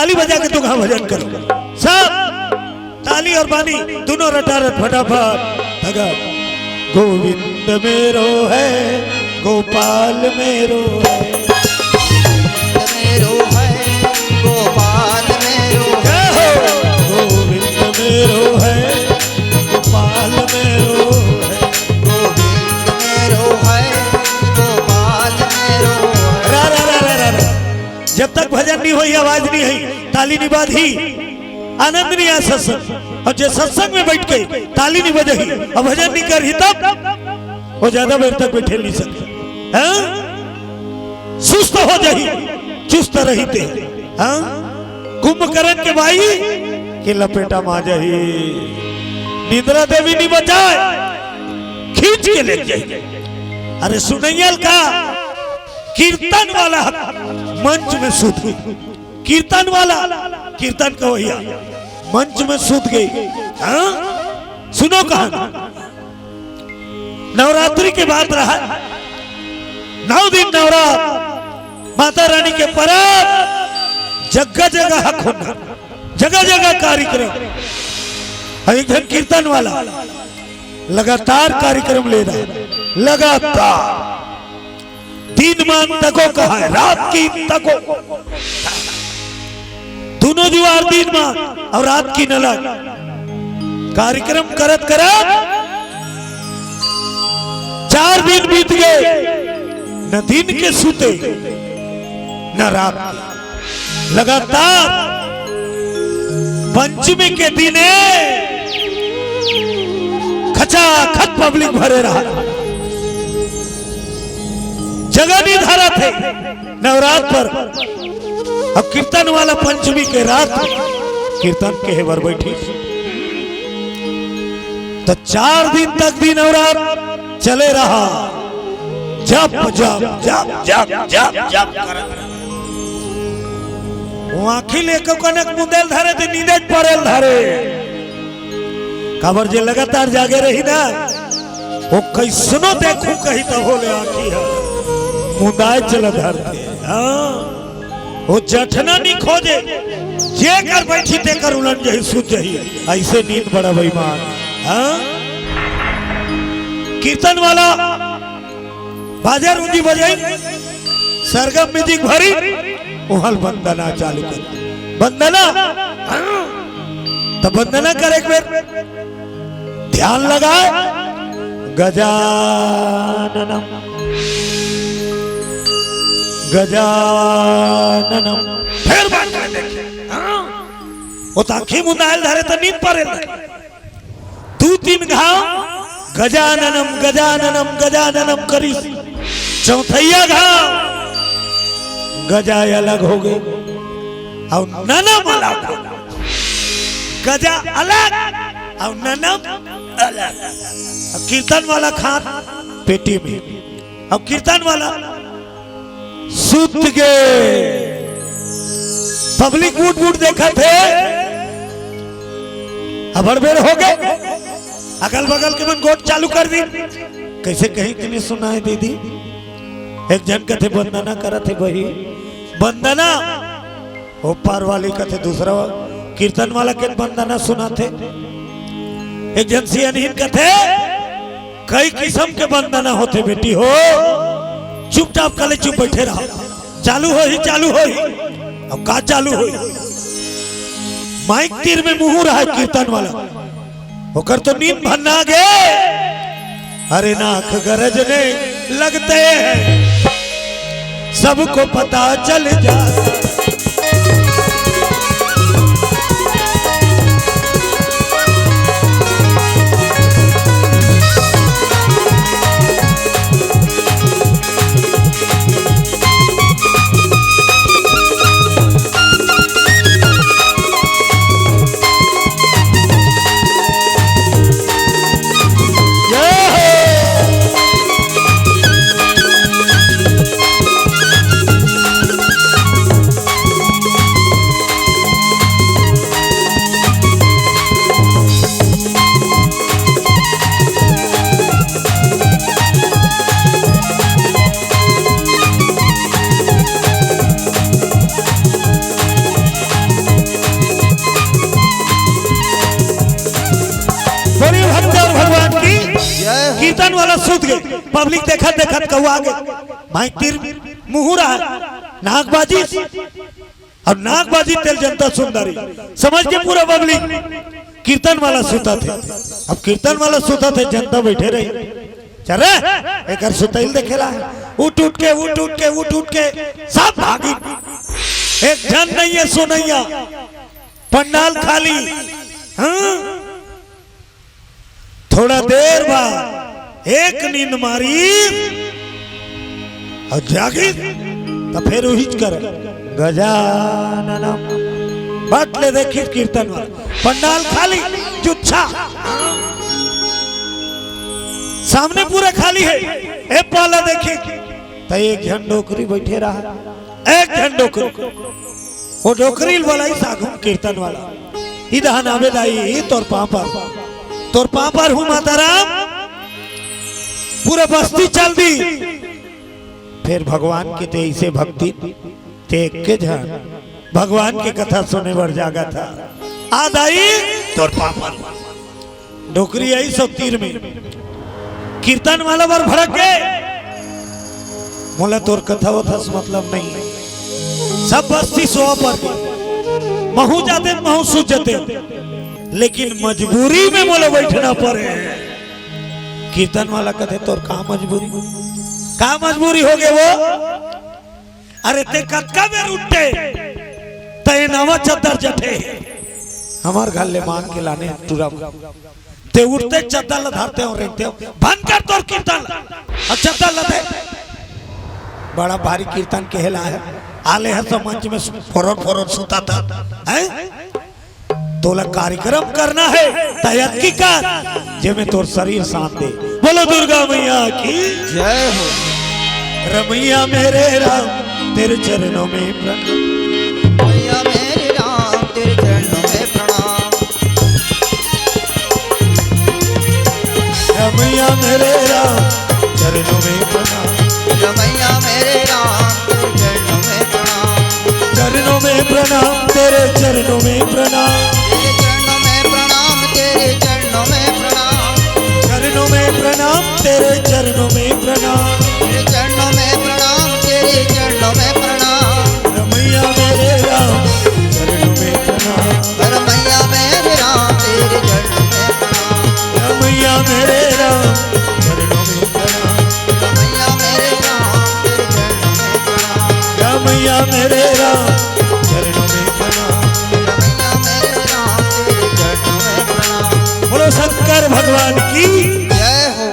ताली बजा के तुम भजन करो सब ताली और बानी दोनों रटारट फटाफट अगर गोविंद मेरो है गोपाल मेरो है मेरो है गोपाल मेरो है गोविंद मेरो है गोपाल मेरो है गोविंद मेरो है गोपाल मेरो है। रा रा रा रा रा जब तक भजन नहीं हुई आवाज नहीं हुई ताली नहीं बाधी आनंद नहीं आ सत्संग और जो सत्संग में बैठ के ताली नहीं बजाई और भजन नहीं कर तब वो ज्यादा देर तक बैठे नहीं सकते सुस्त हो जाही चुस्त रहते कुंभकर्ण के भाई के लपेटा मा जाही निद्रा देवी नहीं बचाए खींच के ले जाए। अरे सुनैयल का कीर्तन वाला मंच में सूत गई कीर्तन वाला कीर्तन का वही मंच में सूत गई। सुनो कहानी नवरात्रि के बाद रहा 9 दिन नवरात्र माता रानी के परब जगह जगह खोना जगह जगह कार्यक्रम एक जन कीर्तन वाला लगातार कार्यक्रम ले रहा है लगातार दिन मान तको कहा है रात की तको दोनों जुआर दिन मान और रात की नलक कार्यक्रम करत करत 4 दिन बीत गए न दिन के सूते न रात के लगातार पंचमी के दिने खचाखच पब्लिक भरे रहा जगह नहीं धारा थे नवरात्र पर अब कीर्तन वाला पंचमी के रात कीर्तन के हेवर बैठी तो 4 दिन तक भी नवरात्र चले रहा जप जप जप जप जप जप कर आँखी लेकर कनक मुंदेल धारे थे नींदे पड़ेल धारे खबर जे लगातार जागे रही ना वो कैसनो देखू कहीं तो बोले आँखी है मुंदाए चला धरते वो जठना नहीं खोजे जे कर बैठी ते कर उलट जही सूझ जही ऐसे नींद बड़ा बेईमान। कीर्तन वाला बाजार रूंजी बजाई सरगम म्यूजिक भरी उहल वंदना चालू कर वंदना तो वंदना करे एक बेर ध्यान लगाए गजाननम गजाननम फिर बात कर देखे वो ताखी मुंदायल धारे तो नींद पड़े 2-3 घाव गजाननम गजाननम गजाननम करी चौथैया घाव गजाय अलग हो गए और ननम अलग गजा अलग और ननम अलग। कीर्तन वाला खान पेटी में अब कीर्तन वाला सूत गए पब्लिक बूट बूट देखा थे अबड़बेड़ हो गए अगल बगल के मन गोट चालू कर दी कैसे कहीं के लिए सुना है दीदी एक जन का थे वंदना करा थे वही वंदना ऊपर वाली का थे दूसरा कीर्तन वाला के वंदना सुना थे एक जन सियानीन का थे कई किस्म के वंदना होते बेटी हो चुपचाप कले चुप बैठे रहो चालू हो ही अब का चालू हो माइक तीर में मुंह रहा है कीर्तन वाला होकर तो नींद भन्ना गए अरे नाक गरजने लगते हैं सबको पता चल जाता कीर्तन वाला सूत गए, पब्लिक देखत देखत कौआ गए, भाई तीर मुंह रहा नागबाजी और नागबाजी तेल जनता सुंदरी समझ के पूरा पब्लिक कीर्तन वाला सूता थे। अब कीर्तन वाला सूता थे, जनता बैठे रही, चले एक सुतैल देखेला उठ उठ के सब भागी, एक जन नहीं है सुनैया, पंडाल खाली। हाँ? थोड़ा देर बाद एक नींद मारी और जागी तो फिर उहिच कर गजाननम बाट ले देखी कीर्तन वाला, पंडाल खाली, जुच्छा सामने पूरा खाली है। एक पाला देखी तो एक जन डोकरी बैठे रहा, एक जन डोकरी, वो डोकरी वाला ही सागुन कीर्तन वाला इधर नावे दाई तोर पापर हूँ माताराम, पूरा बस्ती चल दी। फिर भगवान के ते ऐसे भक्ति ते के जन भगवान की कथा सुने बर जागा था, आदाई तोर पापर डोकरी आई सब तीर में कीर्तन वाला बार भड़क गए, बोला तोर कथा वथा मतलब नहीं, सब बस्ती सो पर महू जाते महू सूझ जाते, लेकिन मजबूरी में बोले बैठना पड़े। कीर्तन वाला कहते तोर का मजबूरी हो गए वो, अरे ते कतका बेर उठते ते नवा चद्दर जठे हमार घर ले मांग के लाने टूरा ते उठते चद्दर लधारते हो रहते हो, बंद कर तोर कीर्तन और चद्दर लदे। बड़ा भारी कीर्तन कहला है, आले है सब मंच में फोरन सुता था, तोला कार्यक्रम करना है तैयार की कर जे में तोर शरीर शांत दे। बोलो दुर्गा मैया की जय हो। रमैया मेरे राम तेरे चरणों में प्रणाम, मैया मेरे राम तेरे चरणों में प्रणाम, रमैया मेरे राम चरणों में प्रणाम, रमैया मेरे राम तेरे चरणों में प्रणाम, चरणों में प्रणाम तेरे चरणों में प्रणाम, तेरे चरणों में प्रणाम, तेरे चरणों में प्रणाम, चरणों में प्रणाम तेरे चरणों में प्रणाम, तेरे चरणों में प्रणाम, तेरे चरणों में प्रणाम, रमैया मेरे राम चरणों में प्रणाम, रमैया मेरे राम तेरे चरणों में प्रणाम, रमैया मेरे राम चरणों में प्रणाम, रमैया मेरे राम तेरे चरणों में प्रणाम, रमैया मेरे राम चरणों में प्रणाम, रमैया मेरे राम तेरे चरणों में प्रणाम। बोलो शंकर भगवान की